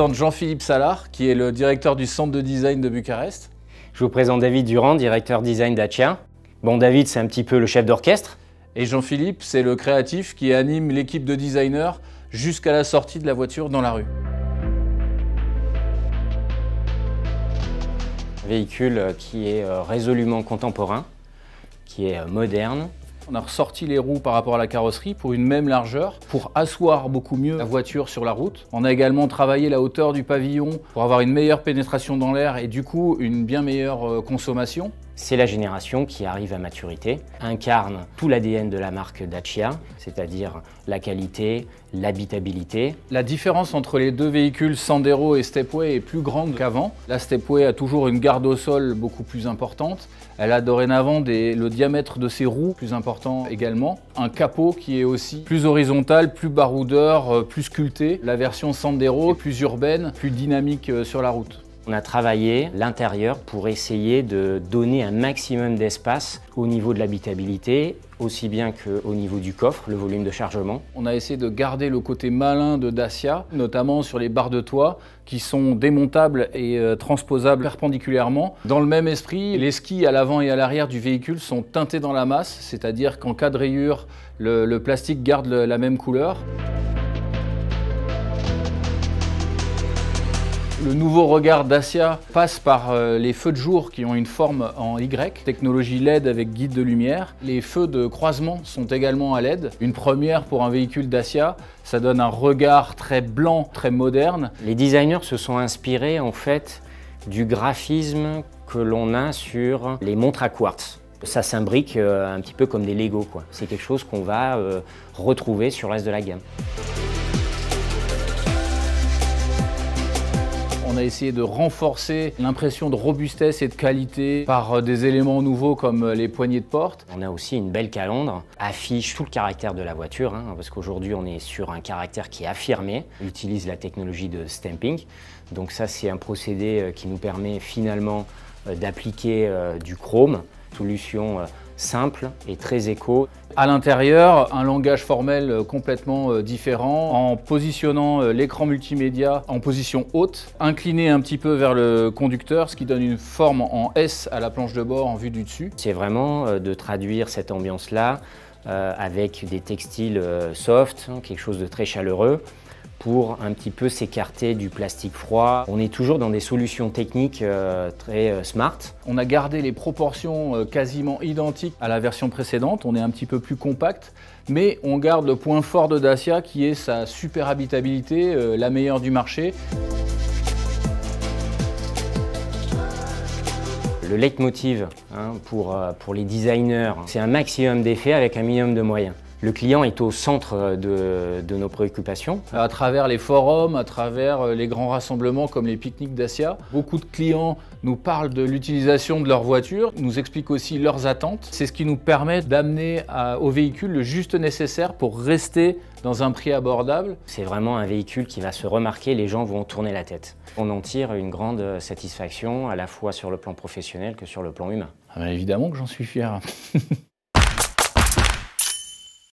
présente Jean-Philippe Salard, qui est le directeur du centre de design de Bucarest. Je vous présente David Durand, directeur design Dacia. Bon, David, c'est un petit peu le chef d'orchestre. Et Jean-Philippe, c'est le créatif qui anime l'équipe de designers jusqu'à la sortie de la voiture dans la rue. Un véhicule qui est résolument contemporain, qui est moderne. On a ressorti les roues par rapport à la carrosserie pour une même largeur, pour asseoir beaucoup mieux la voiture sur la route. On a également travaillé la hauteur du pavillon pour avoir une meilleure pénétration dans l'air et du coup une bien meilleure consommation. C'est la génération qui arrive à maturité, incarne tout l'ADN de la marque Dacia, c'est-à-dire la qualité, l'habitabilité. La différence entre les deux véhicules Sandero et Stepway est plus grande qu'avant. La Stepway a toujours une garde au sol beaucoup plus importante. Elle a dorénavant le diamètre de ses roues plus important également. Un capot qui est aussi plus horizontal, plus baroudeur, plus sculpté. La version Sandero est plus urbaine, plus dynamique sur la route. On a travaillé l'intérieur pour essayer de donner un maximum d'espace au niveau de l'habitabilité, aussi bien qu'au niveau du coffre, le volume de chargement. On a essayé de garder le côté malin de Dacia, notamment sur les barres de toit qui sont démontables et transposables perpendiculairement. Dans le même esprit, les skis à l'avant et à l'arrière du véhicule sont teintés dans la masse, c'est-à-dire qu'en cas de rayure, le plastique garde la même couleur. Le nouveau regard Dacia passe par les feux de jour qui ont une forme en Y, technologie LED avec guide de lumière. Les feux de croisement sont également à LED. Une première pour un véhicule Dacia, ça donne un regard très blanc, très moderne. Les designers se sont inspirés en fait du graphisme que l'on a sur les montres à quartz. Ça s'imbrique un petit peu comme des Lego, quoi. C'est quelque chose qu'on va retrouver sur le reste de la gamme. On a essayé de renforcer l'impression de robustesse et de qualité par des éléments nouveaux comme les poignées de porte. On a aussi une belle calandre, affiche tout le caractère de la voiture, parce qu'aujourd'hui on est sur un caractère qui est affirmé. On utilise la technologie de stamping, donc ça c'est un procédé qui nous permet finalement d'appliquer du chrome, solution simple et très éco. À l'intérieur, un langage formel complètement différent, en positionnant l'écran multimédia en position haute, incliné un petit peu vers le conducteur, ce qui donne une forme en S à la planche de bord en vue du dessus. C'est vraiment de traduire cette ambiance-là avec des textiles soft, quelque chose de très chaleureux, pour un petit peu s'écarter du plastique froid. On est toujours dans des solutions techniques très smart. On a gardé les proportions quasiment identiques à la version précédente. On est un petit peu plus compact, mais on garde le point fort de Dacia qui est sa super habitabilité, la meilleure du marché. Le leitmotiv pour les designers, c'est un maximum d'effets avec un minimum de moyens. Le client est au centre de nos préoccupations. À travers les forums, à travers les grands rassemblements comme les pique-niques Dacia, beaucoup de clients nous parlent de l'utilisation de leur voiture, nous expliquent aussi leurs attentes. C'est ce qui nous permet d'amener au véhicule le juste nécessaire pour rester dans un prix abordable. C'est vraiment un véhicule qui va se remarquer, les gens vont tourner la tête. On en tire une grande satisfaction à la fois sur le plan professionnel que sur le plan humain. Ah ben évidemment que j'en suis fier.